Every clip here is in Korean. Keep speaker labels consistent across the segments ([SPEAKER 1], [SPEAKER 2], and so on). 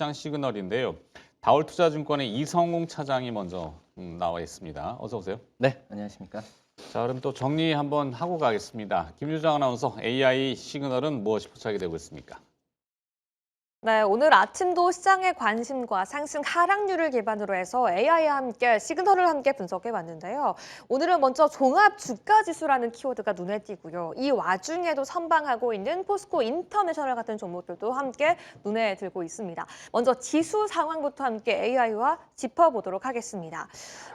[SPEAKER 1] 시장 시그널인데요. 다올투자증권의 이성웅 차장이 먼저 나와 있습니다. 어서 오세요.
[SPEAKER 2] 네, 안녕하십니까.
[SPEAKER 1] 자, 그럼 또 정리 한번 하고 가겠습니다. 김유정 아나운서, AI 시그널은 무엇이 포착이 되고 있습니까?
[SPEAKER 3] 네, 오늘 아침도 시장의 관심과 상승 하락률을 기반으로 해서 AI와 함께 시그널을 함께 분석해 봤는데요. 오늘은 먼저 종합 주가 지수라는 키워드가 눈에 띄고요. 이 와중에도 선방하고 있는 포스코 인터내셔널 같은 종목들도 함께 눈에 들고 있습니다. 먼저 지수 상황부터 함께 AI와 짚어보도록 하겠습니다.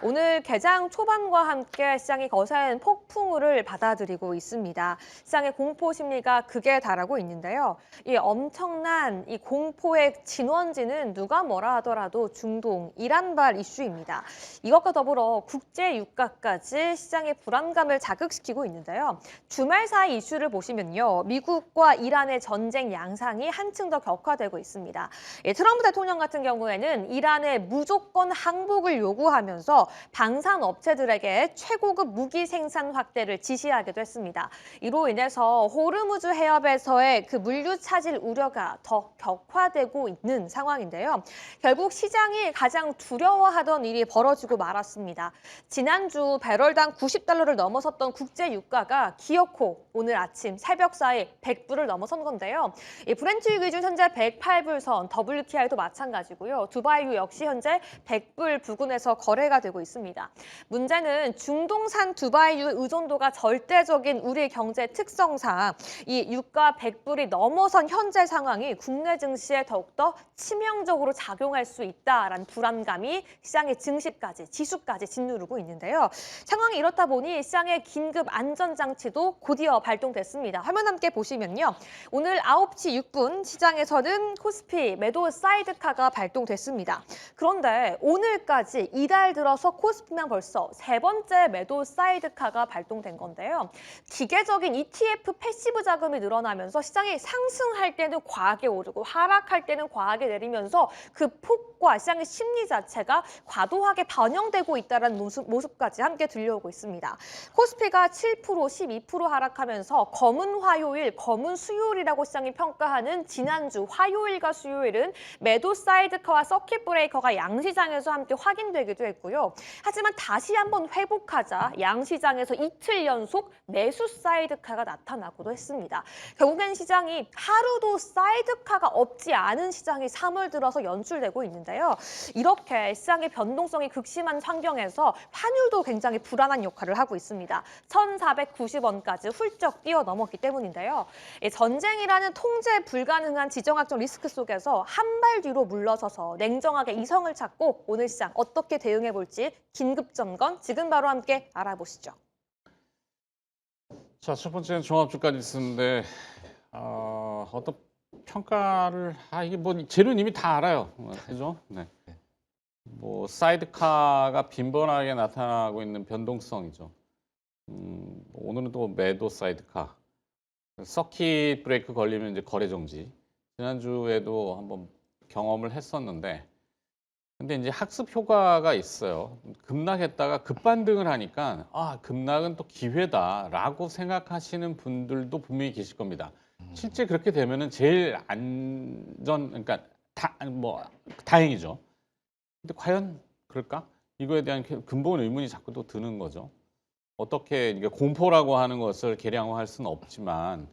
[SPEAKER 3] 오늘 개장 초반과 함께 시장이 거센 폭풍우를 받아들이고 있습니다. 시장의 공포 심리가 극에 달하고 있는데요. 이 엄청난 이 공포의 진원지는 누가 뭐라 하더라도 중동, 이란발 이슈입니다. 이것과 더불어 국제 유가까지 시장의 불안감을 자극시키고 있는데요. 주말 사이 이슈를 보시면요. 미국과 이란의 전쟁 양상이 한층 더 격화되고 있습니다. 트럼프 대통령 같은 경우에는 이란의 무조건 항복을 요구하면서 방산 업체들에게 최고급 무기 생산 확대를 지시하기도 했습니다. 이로 인해서 호르무즈 해협에서의 그 물류 차질 우려가 더 격화되고 있는 상황인데요. 결국 시장이 가장 두려워하던 일이 벌어지고 말았습니다. 지난주 배럴당 90달러를 넘어섰던 국제 유가가 기어코 오늘 아침 새벽 사이 100불을 넘어선 건데요. 이 브렌트 기준 현재 108불 선, WTI도 마찬가지고요. 두바이유 역시 현재 100불 부근에서 거래가 되고 있습니다. 문제는 중동산 두바이유 의존도가 절대적인 우리 경제 특성상 이 유가 100불이 넘어선 현재 상황이 국내 증시에 더욱더 치명적으로 작용할 수 있다라는 불안감이 시장의 증시까지, 지수까지 짓누르고 있는데요. 상황이 이렇다 보니 시장의 긴급 안전장치도 곧이어 발동됐습니다. 화면 함께 보시면요. 오늘 9시 6분 시장에서는 코스피 매도 사이드카가 발동됐습니다. 그런데 오늘까지 이달 들어서 코스피만 벌써 세 번째 매도 사이드카가 발동된 건데요. 기계적인 ETF 패시브 자금이 늘어나면서 시장이 상승할 때는 과하게 오르고 하락할 때는 과하게 내리면서 그 폭과 시장의 심리 자체가 과도하게 반영되고 있다는 모습까지 함께 들려오고 있습니다. 코스피가 7%, 12% 하락하면서 검은 화요일, 검은 수요일이라고 시장이 평가하는 지난주 화요일과 수요일은 매도 사이드카와 서킷 브레이커가 양시장에서 함께 확인되기도 했고요. 하지만 다시 한번 회복하자 양시장에서 이틀 연속 매수 사이드카가 나타나고도 했습니다. 결국엔 시장이 하루도 사이드카가 없지 않은 시장이 3월 들어서 연출되고 있는데요. 이렇게 시장의 변동성이 극심한 환경에서 환율도 굉장히 불안한 역할을 하고 있습니다. 1,490원까지 훌쩍 뛰어넘었기 때문인데요. 전쟁이라는 통제 불가능한 지정학적 리스크 속에서 한 발 뒤로 물러서서 냉정하게 이성을 찾고 오늘 시장 어떻게 대응해 볼지 긴급 점검 지금 바로 함께 알아보시죠.
[SPEAKER 1] 자, 첫 번째는 종합주가지 수인데 어떤 평가를 이게 뭐 재료는 이미 다 알아요, 그죠? 네. 뭐 사이드카가 빈번하게 나타나고 있는 변동성이죠. 오늘은 또 매도 사이드카, 서킷 브레이크 걸리면 이제 거래 정지. 지난주에도 한번 경험을 했었는데, 근데 이제 학습 효과가 있어요. 급락했다가 급반등을 하니까 급락은 또 기회다라고 생각하시는 분들도 분명히 계실 겁니다. 실제 그렇게 되면은 제일 그러니까 다행이죠. 근데 과연 그럴까? 이거에 대한 근본 의문이 자꾸 또 드는 거죠. 어떻게 이게 공포라고 하는 것을 계량화할 수는 없지만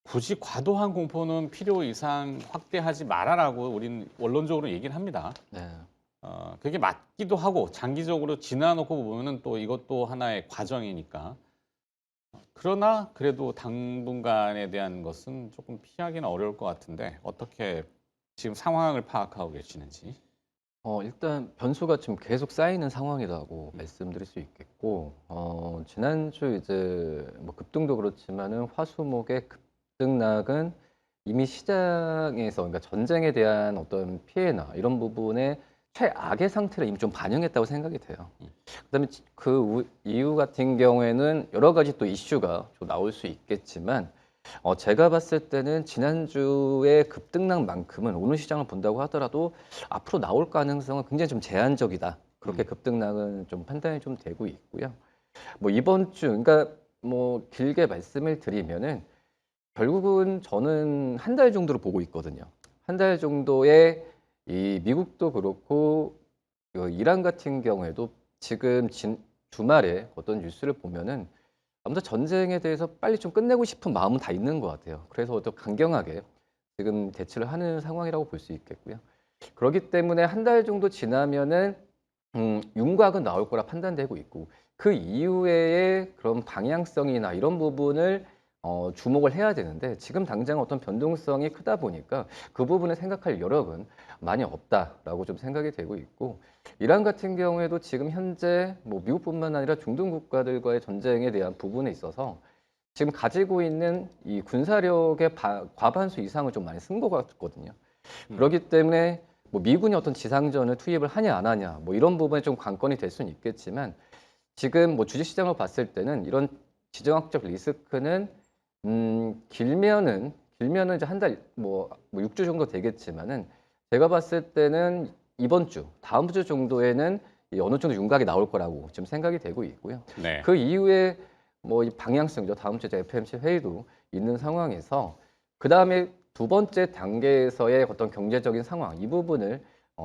[SPEAKER 1] 굳이 과도한 공포는 필요 이상 확대하지 말아라고 우리는 원론적으로 얘기를 합니다.
[SPEAKER 2] 네.
[SPEAKER 1] 그게 맞기도 하고 장기적으로 지나놓고 보면은 또 이것도 하나의 과정이니까. 그러나 그래도 당분간에 대한 것은 조금 피하기는 어려울 것 같은데 어떻게 지금 상황을 파악하고 계시는지.
[SPEAKER 2] 일단 변수가 지금 계속 쌓이는 상황이라고 말씀드릴 수 있겠고, 지난주 이제 뭐 급등도 그렇지만은 화수목의 급등락은 이미 시장에서, 그러니까 전쟁에 대한 어떤 피해나 이런 부분에 최악의 상태를 이미 좀 반영했다고 생각이 돼요. 그다음에 그 이유 같은 경우에는 여러 가지 또 이슈가 좀 나올 수 있겠지만, 제가 봤을 때는 지난주의 급등락만큼은 오늘 시장을 본다고 하더라도 앞으로 나올 가능성은 굉장히 좀 제한적이다. 그렇게 급등락은 좀 판단이 좀 되고 있고요. 뭐 이번 주, 그러니까 뭐 길게 말씀을 드리면은 결국은 저는 한 달 정도로 보고 있거든요. 한 달 정도의 이 미국도 그렇고 이란 같은 경우에도 지금 주말에 어떤 뉴스를 보면은 아무튼 전쟁에 대해서 빨리 좀 끝내고 싶은 마음은 다 있는 것 같아요. 그래서 더 강경하게 지금 대치를 하는 상황이라고 볼 수 있겠고요. 그렇기 때문에 한 달 정도 지나면은 윤곽은 나올 거라 판단되고 있고 그 이후에 그런 방향성이나 이런 부분을 주목을 해야 되는데 지금 당장 어떤 변동성이 크다 보니까 그 부분을 생각할 여력은 많이 없다라고 좀 생각이 되고 있고 이란 같은 경우에도 지금 현재 뭐 미국뿐만 아니라 중동 국가들과의 전쟁에 대한 부분에 있어서 지금 가지고 있는 이 군사력의 과반수 이상을 좀 많이 쓴 것 같거든요. 그렇기 때문에 뭐 미군이 어떤 지상전을 투입을 하냐 안 하냐 뭐 이런 부분에 좀 관건이 될 수는 있겠지만 지금 뭐 주식시장으로 봤을 때는 이런 지정학적 리스크는 길면은 이제 한 달 뭐 6주 정도 되겠지만은 제가 봤을 때는 이번 주 다음 주 정도에는 이 어느 정도 윤곽이 나올 거라고 지금 생각이 되고 있고요.
[SPEAKER 1] 네.
[SPEAKER 2] 그 이후에 뭐 이 방향성이죠. 다음 주에 FMC 회의도 있는 상황에서 그 다음에 두 번째 단계에서의 어떤 경제적인 상황 이 부분을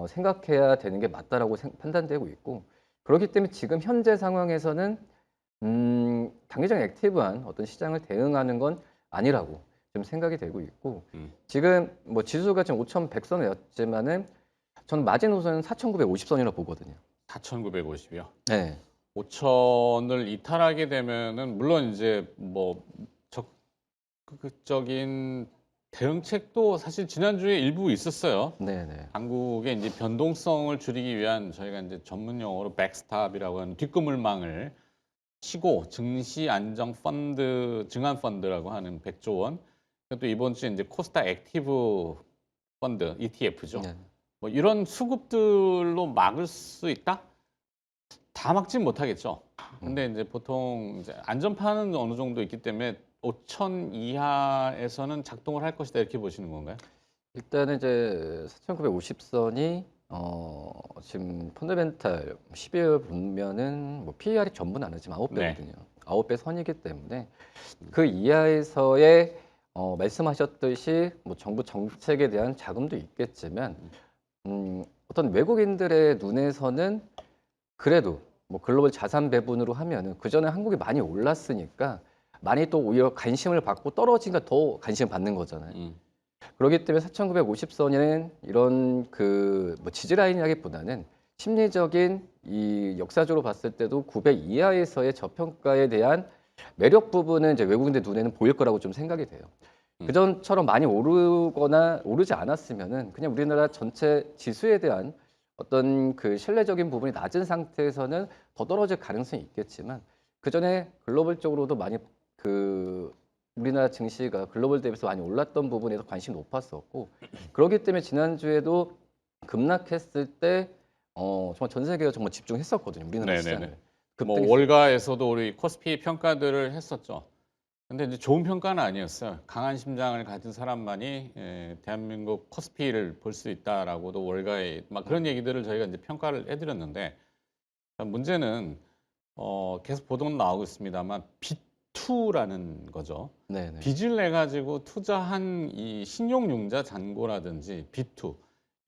[SPEAKER 2] 생각해야 되는 게 맞다라고 판단되고 있고 그렇기 때문에 지금 현재 상황에서는 단기적인 액티브한 어떤 시장을 대응하는 건 아니라고 지금 생각이 되고 있고 지금 뭐 지수가 지금 5,100선이었지만은 저는 마지노선은 4,950선이라고 보거든요.
[SPEAKER 1] 4,950이요.
[SPEAKER 2] 네.
[SPEAKER 1] 5천을 이탈하게 되면은 물론 이제 뭐 적극적인 대응책도 사실 지난주에 일부 있었어요.
[SPEAKER 2] 네네.
[SPEAKER 1] 당국의 이제 변동성을 줄이기 위한 저희가 이제 전문 용어로 백스탑이라고 하는 뒷그물망을 치고 증시 안정 펀드, 증안 펀드라고 하는 100조 원. 또 이번 주에 이제 코스닥 액티브 펀드 ETF죠.
[SPEAKER 2] 네.
[SPEAKER 1] 뭐 이런 수급들로 막을 수 있다? 다 막진 못하겠죠. 근데 이제 보통 이제 안전판은 어느 정도 있기 때문에 5천 이하에서는 작동을 할 것이다 이렇게 보시는 건가요?
[SPEAKER 2] 일단은 이제 4,950선이 지금 펀더멘탈 12월 보면은 뭐 PER이 전부는 아니지만 9배거든요. 9배 선이기 때문에 그 이하에서의 말씀하셨듯이 뭐 정부 정책에 대한 자금도 있겠지만 어떤 외국인들의 눈에서는 그래도 뭐 글로벌 자산 배분으로 하면은 그 전에 한국이 많이 올랐으니까 많이 또 오히려 관심을 받고 떨어지니까 더 관심을 받는 거잖아요. 그렇기 때문에 4,950선에는 이런 그 뭐 지지라인이라기보다는 심리적인 이 역사적으로 봤을 때도 900 이하에서의 저평가에 대한 매력 부분은 이제 외국인들 눈에는 보일 거라고 좀 생각이 돼요. 그전처럼 많이 오르거나 오르지 않았으면은 그냥 우리나라 전체 지수에 대한 어떤 그 신뢰적인 부분이 낮은 상태에서는 더 떨어질 가능성이 있겠지만 그 전에 글로벌적으로도 많이 그 우리나라 증시가 글로벌 대비해서 많이 올랐던 부분에서 관심이 높았었고 그렇기 때문에 지난주에도 급락했을 때 정말 전 세계가 정말 집중했었거든요. 우리나라
[SPEAKER 1] 네네네.
[SPEAKER 2] 시장을.
[SPEAKER 1] 뭐
[SPEAKER 2] 급등했었죠.
[SPEAKER 1] 월가에서도 우리 코스피 평가들을 했었죠. 근데 이제 좋은 평가는 아니었어요. 강한 심장을 가진 사람만이 대한민국 코스피를 볼 수 있다라고도 월가에 막 그런 얘기들을 저희가 이제 평가를 해드렸는데 문제는 계속 보도는 나오고 있습니다만 B2라는 거죠.
[SPEAKER 2] 네네.
[SPEAKER 1] 빚을 내 가지고 투자한 이 신용융자 잔고라든지 B2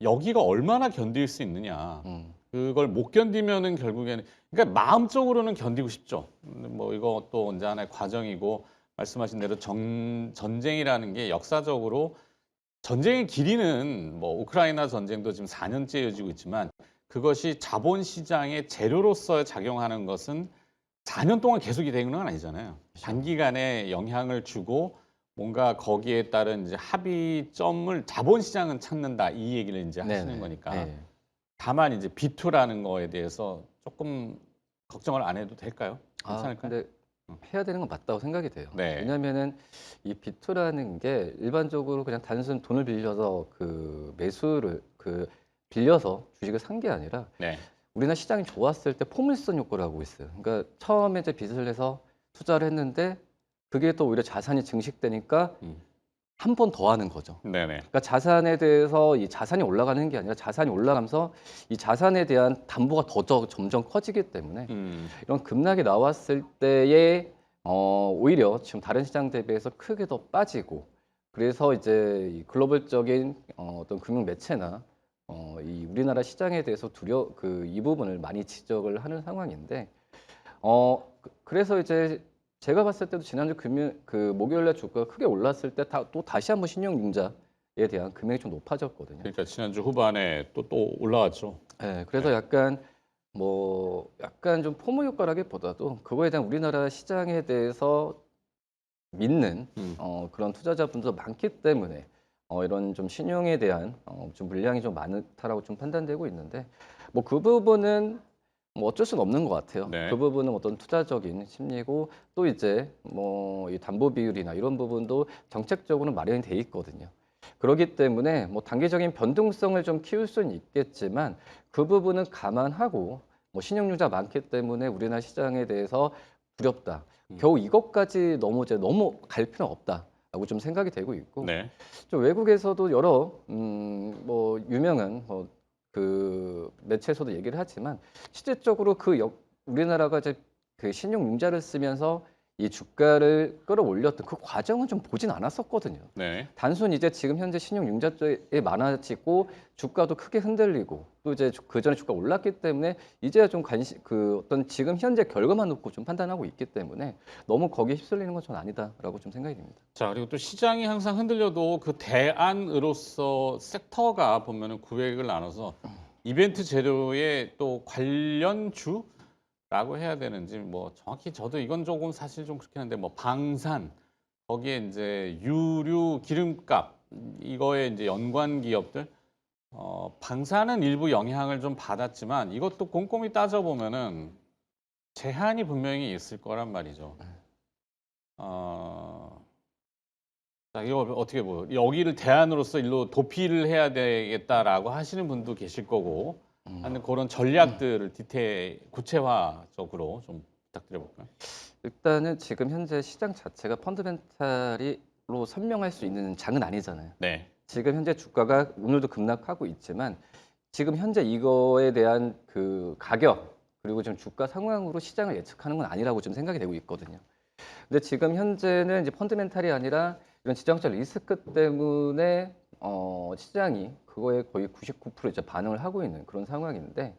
[SPEAKER 1] 여기가 얼마나 견딜 수 있느냐. 그걸 못 견디면은 결국에는 그러니까 마음적으로는 견디고 싶죠. 근데 뭐 이것도 언제 하나의 과정이고 말씀하신 대로 전쟁이라는 게 역사적으로 전쟁의 길이는 뭐 우크라이나 전쟁도 지금 4년째 이어지고 있지만 그것이 자본시장의 재료로서 작용하는 것은 4년 동안 계속이 되는 건 아니잖아요. 단기간에 영향을 주고 뭔가 거기에 따른 이제 합의점을 자본시장은 찾는다 이 얘기를 이제 하시는
[SPEAKER 2] 네네.
[SPEAKER 1] 거니까.
[SPEAKER 2] 네.
[SPEAKER 1] 다만 이제 B2라는 거에 대해서 조금 걱정을 안 해도 될까요? 괜찮을까요?
[SPEAKER 2] 근데 해야 되는 건 맞다고 생각이 돼요.
[SPEAKER 1] 네.
[SPEAKER 2] 왜냐면은 이 B2라는 게 일반적으로 그냥 단순 돈을 빌려서 그 매수를 그 빌려서 주식을 산 게 아니라
[SPEAKER 1] 네.
[SPEAKER 2] 우리나라 시장이 좋았을 때 포물선 효과를 하고 있어요. 그러니까 처음에 이제 빚을 내서 투자를 했는데 그게 또 오히려 자산이 증식되니까 한 번 더 하는 거죠.
[SPEAKER 1] 네네.
[SPEAKER 2] 그러니까 자산에 대해서 이 자산이 올라가는 게 아니라 자산이 올라가면서 이 자산에 대한 담보가 점점 커지기 때문에 이런 급락이 나왔을 때에 오히려 지금 다른 시장 대비해서 크게 더 빠지고 그래서 이제 이 글로벌적인 어떤 금융 매체나 이 우리나라 시장에 대해서 이 부분을 많이 지적을 하는 상황인데 그래서 이제 제가 봤을 때도 지난주 목요일날 주가가 크게 올랐을 때 또 다시 한번 신용융자에 대한 금액이 좀 높아졌거든요.
[SPEAKER 1] 그러니까 지난주 후반에 또 올라왔죠.
[SPEAKER 2] 네, 그래서 약간 좀 포모 효과라기보다도 그거에 대한 우리나라 시장에 대해서 믿는 그런 투자자분들도 많기 때문에 이런 좀 신용에 대한 좀 물량이 좀 많다라고 좀 판단되고 있는데 뭐 그 부분은 뭐 어쩔 수는 없는 것 같아요.
[SPEAKER 1] 네.
[SPEAKER 2] 그 부분은 어떤 투자적인 심리고 또 이제 뭐 이 담보 비율이나 이런 부분도 정책적으로 마련이 돼 있거든요. 그렇기 때문에 뭐 단기적인 변동성을 좀 키울 수는 있겠지만 그 부분은 감안하고 뭐 신용융자 많기 때문에 우리나라 시장에 대해서 두렵다. 겨우 이것까지 너무 갈 필요는 없다라고 좀 생각이 되고 있고
[SPEAKER 1] 네.
[SPEAKER 2] 좀 외국에서도 여러 뭐 유명한 그 매체에서도 얘기를 하지만 실질적으로 우리나라가 이제 그 신용융자를 쓰면서 이 주가를 끌어올렸던 그 과정은 좀 보진 않았었거든요.
[SPEAKER 1] 네.
[SPEAKER 2] 단순히 이제 지금 현재 신용융자에 많아지고 주가도 크게 흔들리고 또 이제 그전에 주가 올랐기 때문에 이제야 좀 어떤 지금 현재 결과만 놓고 좀 판단하고 있기 때문에 너무 거기에 휩쓸리는 건 전 아니다라고 좀 생각이 듭니다.
[SPEAKER 1] 자, 그리고 또 시장이 항상 흔들려도 그 대안으로서 섹터가 보면은 구획을 나눠서 이벤트 재료의 또 관련주라고 해야 되는지 뭐 정확히 저도 이건 조금 사실 좀 그렇긴 한데 뭐 방산 거기에 이제 유류 기름값 이거에 이제 연관 기업들 방산은 일부 영향을 좀 받았지만 이것도 꼼꼼히 따져보면은 제한이 분명히 있을 거란 말이죠. 자, 이거 어떻게 보여? 여기를 대안으로서 일로 도피를 해야 되겠다라고 하시는 분도 계실 거고 하는 그런 전략들을 구체화적으로 좀 부탁드려볼까요?
[SPEAKER 2] 일단은 지금 현재 시장 자체가 펀드멘탈로 설명할 수 있는 장은 아니잖아요.
[SPEAKER 1] 네.
[SPEAKER 2] 지금 현재 주가가 오늘도 급락하고 있지만 지금 현재 이거에 대한 그 가격 그리고 지금 주가 상황으로 시장을 예측하는 건 아니라고 좀 생각이 되고 있거든요. 근데 지금 현재는 이제 펀드멘탈이 아니라 이런 지정학적 리스크 때문에 시장이 그거에 거의 99% 이제 반응을 하고 있는 그런 상황인데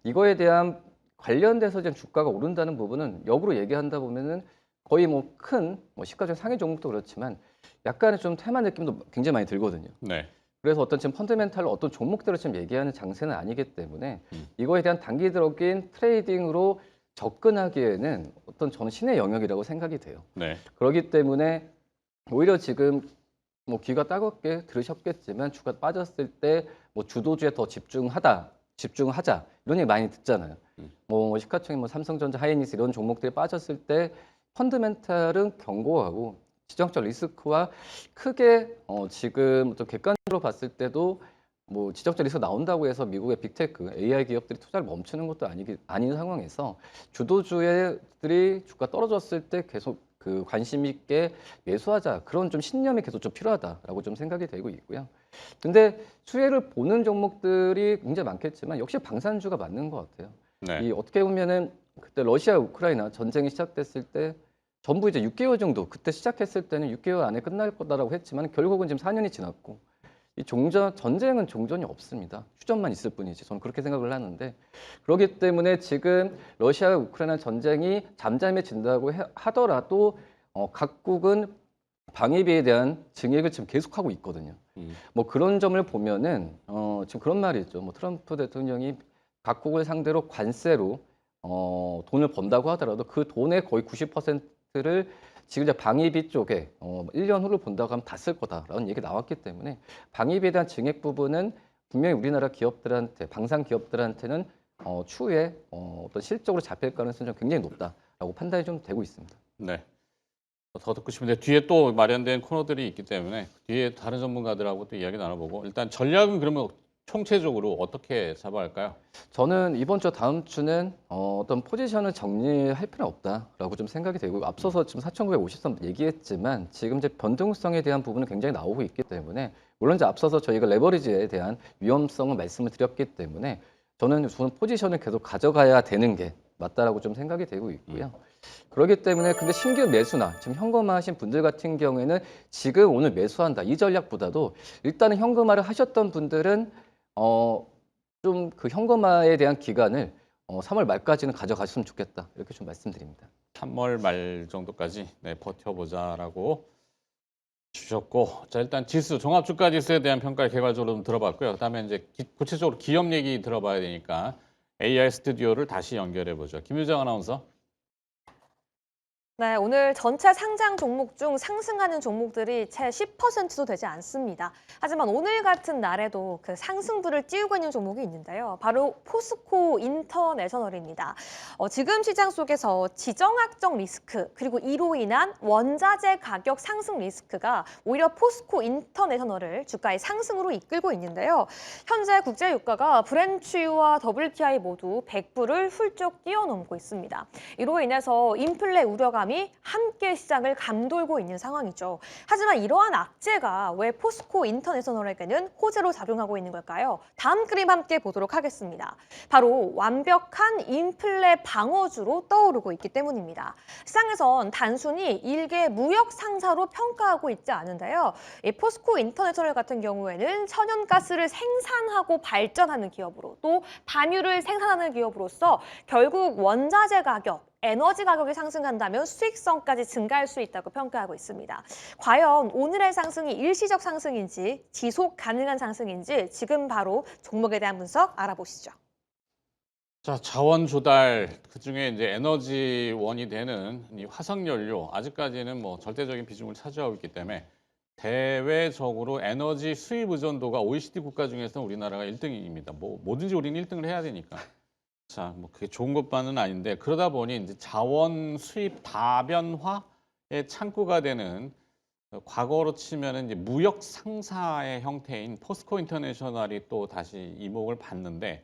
[SPEAKER 2] 이거에 대한 관련돼서 지금 주가가 오른다는 부분은 역으로 얘기한다 보면은 거의 뭐 큰 시가총 상위 종목도 그렇지만 약간의 좀 테마 느낌도 굉장히 많이 들거든요.
[SPEAKER 1] 네.
[SPEAKER 2] 그래서 어떤 지금 펀드멘탈로 어떤 종목들을 지금 얘기하는 장세는 아니기 때문에 이거에 대한 단기적인 트레이딩으로 접근하기에는 어떤 저는 신의 영역이라고 생각이 돼요.
[SPEAKER 1] 네.
[SPEAKER 2] 그렇기 때문에 오히려 지금 뭐 귀가 따갑게 들으셨겠지만 주가 빠졌을 때 뭐 주도주에 더 집중하자 이런 얘기 많이 듣잖아요. 뭐 시가총이 뭐 삼성전자, 하이닉스 이런 종목들이 빠졌을 때 펀드멘탈은 견고하고 지정학적 리스크와 크게 지금 또 객관적으로 봤을 때도 뭐 지정학적 리스크 나온다고 해서 미국의 빅테크 AI 기업들이 투자를 멈추는 것도 아닌 상황에서 주도주들이 주가 떨어졌을 때 계속 그 관심 있게 매수하자 그런 좀 신념이 계속 좀 필요하다라고 좀 생각이 되고 있고요. 근데 수혜를 보는 종목들이 굉장히 많겠지만 역시 방산주가 맞는 것 같아요.
[SPEAKER 1] 네.
[SPEAKER 2] 이 어떻게 보면은 그때 러시아 우크라이나 전쟁이 시작됐을 때 전부 이제 6개월 정도 그때 시작했을 때는 6개월 안에 끝날 거다라고 했지만 결국은 지금 4년이 지났고 이 전쟁은 종전이 없습니다. 휴전만 있을 뿐이지 저는 그렇게 생각을 하는데 그렇기 때문에 지금 러시아 우크라이나 전쟁이 잠잠해진다고 하더라도 각국은 방위비에 대한 증액을 지금 계속하고 있거든요. 뭐 그런 점을 보면은 지금 그런 말이 있죠. 뭐 트럼프 대통령이 각국을 상대로 관세로 돈을 번다고 하더라도 그 돈의 거의 90%를 지금 이제 방위비 쪽에 1년 후를 본다고 하면 다 쓸 거다라는 얘기 나왔기 때문에 방위비에 대한 증액 부분은 분명히 우리나라 기업들한테 방산 기업들한테는 추후에 어떤 실적으로 잡힐 가능성이 좀 굉장히 높다라고 판단이 좀 되고 있습니다.
[SPEAKER 1] 네. 더 듣고 싶은데 뒤에 또 마련된 코너들이 있기 때문에 뒤에 다른 전문가들하고 또 이야기 나눠보고 일단 전략은 그러면 총체적으로 어떻게 잡아야 할까요?
[SPEAKER 2] 저는 이번 주 다음 주는 어떤 포지션을 정리할 필요는 없다라고 좀 생각이 되고 앞서서 지금 4,953 얘기했지만 지금 이제 변동성에 대한 부분은 굉장히 나오고 있기 때문에 물론 이제 앞서서 저희가 레버리지에 대한 위험성을 말씀을 드렸기 때문에 저는 우선 포지션을 계속 가져가야 되는 게 맞다라고 좀 생각이 되고 있고요. 그렇기 때문에 근데 신규 매수나 지금 현금화하신 분들 같은 경우에는 지금 오늘 매수한다 이 전략보다도 일단은 현금화를 하셨던 분들은 좀 그 현금화에 대한 기간을 3월 말까지는 가져갔으면 좋겠다. 이렇게 좀 말씀드립니다.
[SPEAKER 1] 3월 말 정도까지 네, 버텨보자라고 주셨고, 자 일단 지수 종합주가 지수에 대한 평가 개괄적으로 좀 들어봤고요. 그다음에 이제 구체적으로 기업 얘기 들어봐야 되니까 AI 스튜디오를 다시 연결해 보죠. 김유정 아나운서.
[SPEAKER 3] 네, 오늘 전체 상장 종목 중 상승하는 종목들이 채 10%도 되지 않습니다. 하지만 오늘 같은 날에도 그 상승분을 띄우고 있는 종목이 있는데요. 바로 포스코 인터내셔널입니다. 지금 시장 속에서 지정학적 리스크 그리고 이로 인한 원자재 가격 상승 리스크가 오히려 포스코 인터내셔널을 주가의 상승으로 이끌고 있는데요. 현재 국제 유가가 브렌트유와 WTI 모두 100불을 훌쩍 뛰어넘고 있습니다. 이로 인해서 인플레 우려감이 함께 시장을 감돌고 있는 상황이죠. 하지만 이러한 악재가 왜 포스코 인터내셔널에게는 호재로 작용하고 있는 걸까요? 다음 그림 함께 보도록 하겠습니다. 바로 완벽한 인플레 방어주로 떠오르고 있기 때문입니다. 시장에선 단순히 일개 무역 상사로 평가하고 있지 않은데요. 이 포스코 인터내셔널 같은 경우에는 천연가스를 생산하고 발전하는 기업으로 또 반유를 생산하는 기업으로서 결국 원자재 가격, 에너지 가격이 상승한다면 수익성까지 증가할 수 있다고 평가하고 있습니다. 과연 오늘의 상승이 일시적 상승인지 지속 가능한 상승인지 지금 바로 종목에 대한 분석 알아보시죠.
[SPEAKER 1] 자, 자원 조달 그중에 이제 에너지원이 되는 이 화석 연료 아직까지는 뭐 절대적인 비중을 차지하고 있기 때문에 대외적으로 에너지 수입 의존도가 OECD 국가 중에서는 우리나라가 1등입니다. 뭐 뭐든지 우리는 1등을 해야 되니까. 자, 뭐 그게 좋은 것만은 아닌데 그러다 보니 이제 자원 수입 다변화의 창구가 되는 과거로 치면은 이제 무역 상사의 형태인 포스코 인터내셔널이 또 다시 이목을 받는데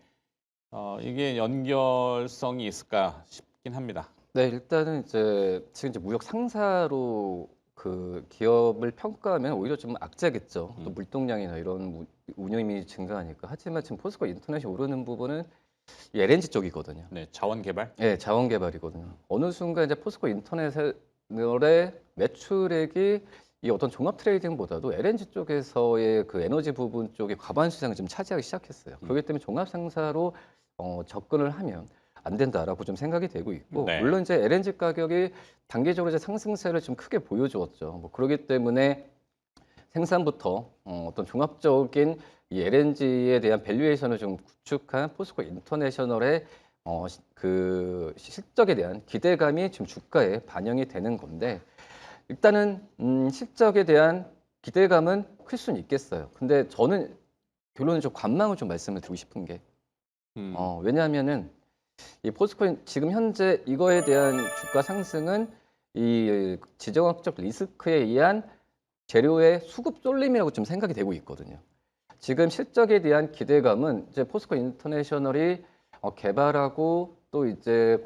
[SPEAKER 1] 이게 연결성이 있을까 싶긴 합니다.
[SPEAKER 2] 네, 일단은 이제 지금 이제 무역 상사로 그 기업을 평가하면 오히려 좀 악재겠죠. 또 물동량이나 이런 운임이 증가하니까. 하지만 지금 포스코 인터넷이 오르는 부분은 이 LNG 쪽이거든요.
[SPEAKER 1] 네, 자원 개발.
[SPEAKER 2] 네, 자원 개발이거든요. 어느 순간 이제 포스코 인터넷의 매출액이 이 어떤 종합 트레이딩보다도 LNG 쪽에서의 그 에너지 부분 쪽의 과반 시장을 좀 차지하기 시작했어요. 그렇기 때문에 종합 상사로 접근을 하면 안 된다라고 좀 생각이 되고 있고,
[SPEAKER 1] 네.
[SPEAKER 2] 물론 이제 LNG 가격이 단기적으로 이제 상승세를 좀 크게 보여주었죠. 뭐 그렇기 때문에 생산부터 어떤 종합적인 이 LNG에 대한 밸류에이션을 좀 구축한 포스코 인터내셔널의 그 실적에 대한 기대감이 지금 주가에 반영이 되는 건데, 일단은 실적에 대한 기대감은 클 수는 있겠어요. 근데 저는 결론은 좀 관망을 좀 말씀을 드리고 싶은 게 왜냐하면은 이 포스코 지금 현재 이거에 대한 주가 상승은 이 지정학적 리스크에 의한 재료의 수급 쏠림이라고 좀 생각이 되고 있거든요. 지금 실적에 대한 기대감은 이제 포스코 인터내셔널이 개발하고 또 이제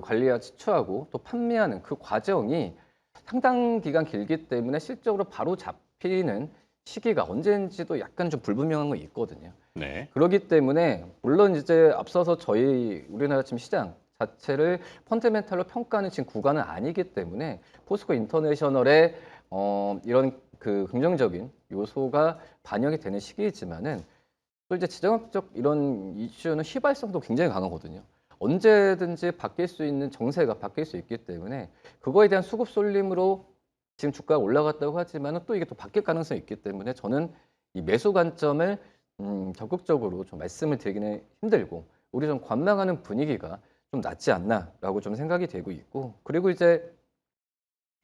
[SPEAKER 2] 관리와 지출하고 또 판매하는 그 과정이 상당 기간 길기 때문에 실적으로 바로 잡히는 시기가 언제인지도 약간 좀 불분명한 건 있거든요.
[SPEAKER 1] 네.
[SPEAKER 2] 그렇기 때문에 물론 이제 앞서서 저희 우리나라 지금 시장 자체를 펀더멘탈로 평가하는 지금 구간은 아니기 때문에 포스코 인터내셔널의 이런 그 긍정적인 요소가 반영이 되는 시기이지만은 또 이제 지정학적 이런 이슈는 휘발성도 굉장히 강하거든요. 언제든지 바뀔 수 있는 정세가 바뀔 수 있기 때문에 그거에 대한 수급 쏠림으로 지금 주가가 올라갔다고 하지만은 또 이게 또 바뀔 가능성이 있기 때문에 저는 이 매수 관점을 적극적으로 좀 말씀을 드리기는 힘들고 우리 좀 관망하는 분위기가 좀 낫지 않나라고 좀 생각이 되고 있고, 그리고 이제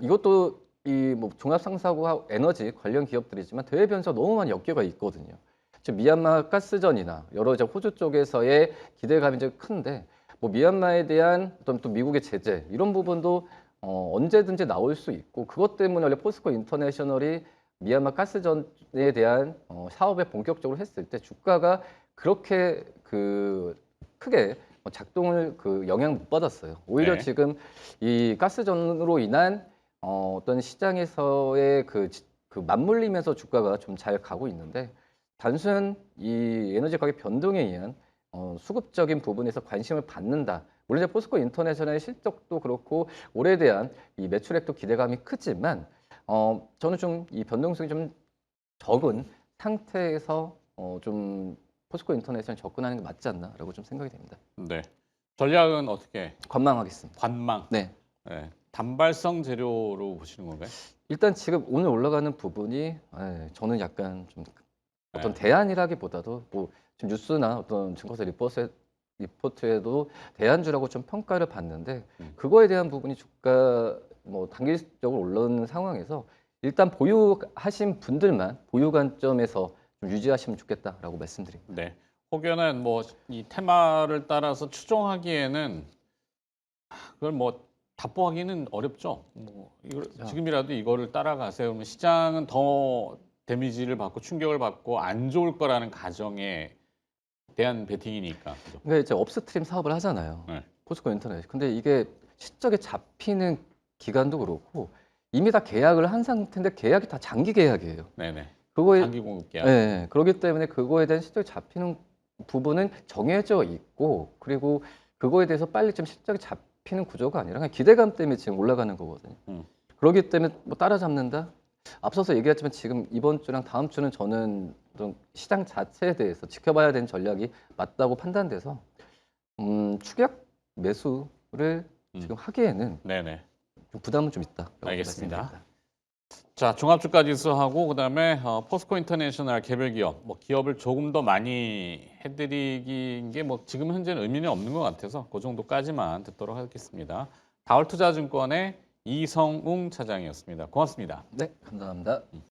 [SPEAKER 2] 이것도 이 뭐 종합상사하고 에너지 관련 기업들이지만 대외 변수가 너무 많이 엮여가 있거든요. 지금 미얀마 가스전이나 여러 이제 호주 쪽에서의 기대감이 이제 큰데 뭐 미얀마에 대한 어떤 또 미국의 제재 이런 부분도 언제든지 나올 수 있고, 그것 때문에 원래 포스코 인터내셔널이 미얀마 가스전에 대한 사업에 본격적으로 했을 때 주가가 그렇게 그 크게 작동을 그 영향 못 받았어요. 오히려
[SPEAKER 1] 네.
[SPEAKER 2] 지금 이 가스전으로 인한 어떤 시장에서의 그 맞물리면서 주가가 좀 잘 가고 있는데, 단순 이 에너지 가격 변동에 의한 수급적인 부분에서 관심을 받는다. 물론 이제 포스코 인터내셔널의 실적도 그렇고 올해에 대한 이 매출액도 기대감이 크지만 저는 좀 이 변동성이 좀 적은 상태에서 좀 포스코 인터내셔널 접근하는 게 맞지 않나라고 좀 생각이 됩니다.
[SPEAKER 1] 네. 전략은 어떻게?
[SPEAKER 2] 관망하겠습니다.
[SPEAKER 1] 관망.
[SPEAKER 2] 네.
[SPEAKER 1] 네. 단발성 재료로 보시는 건가요?
[SPEAKER 2] 일단 지금 오늘 올라가는 부분이 저는 약간 좀 어떤
[SPEAKER 1] 네.
[SPEAKER 2] 대안이라기보다도 뭐 지금 뉴스나 어떤 증거사 리포트에도 대안주라고 좀 평가를 받는데 그거에 대한 부분이 주가 뭐 단기적으로 올라오는 상황에서 일단 보유하신 분들만 보유 관점에서 좀 유지하시면 좋겠다라고 말씀드립니다.
[SPEAKER 1] 네. 혹여는 뭐 이 테마를 따라서 추종하기에는 그걸 뭐 답보하기는 어렵죠. 뭐 이걸
[SPEAKER 2] 그렇죠.
[SPEAKER 1] 지금이라도 이거를 따라가세요. 그러면 시장은 더 데미지를 받고 충격을 받고 안 좋을 거라는 가정에 대한 베팅이니까. 그죠?
[SPEAKER 2] 그러니까 이제 업스트림 사업을 하잖아요.
[SPEAKER 1] 네.
[SPEAKER 2] 포스코 인터넷. 근데 이게 실적에 잡히는 기간도 그렇고 이미 다 계약을 한 상태인데 계약이 다 장기 계약이에요.
[SPEAKER 1] 네네.
[SPEAKER 2] 그거에
[SPEAKER 1] 장기 공급 계약.
[SPEAKER 2] 네, 그렇기 때문에 그거에 대한 실적이 잡히는 부분은 정해져 있고 그리고 그거에 대해서 빨리 좀 실적이 잡히는 구조가 아니라 그냥 기대감 때문에 지금 올라가는 거거든요. 그렇기 때문에 뭐 따라잡는다? 앞서서 얘기했지만 지금 이번 주랑 다음 주는 저는 좀 시장 자체에 대해서 지켜봐야 되는 전략이 맞다고 판단돼서 추격 매수를 지금 하기에는
[SPEAKER 1] 네네.
[SPEAKER 2] 좀 부담은 좀 있다.
[SPEAKER 1] 알겠습니다. 자, 종합주가지수하고 그다음에 포스코 인터내셔널 개별 기업, 뭐 기업을 조금 더 많이 해드리긴 게 뭐 지금 현재는 의미는 없는 것 같아서 그 정도까지만 듣도록 하겠습니다. 다올투자증권의 이성웅 차장이었습니다. 고맙습니다.
[SPEAKER 2] 네, 감사합니다.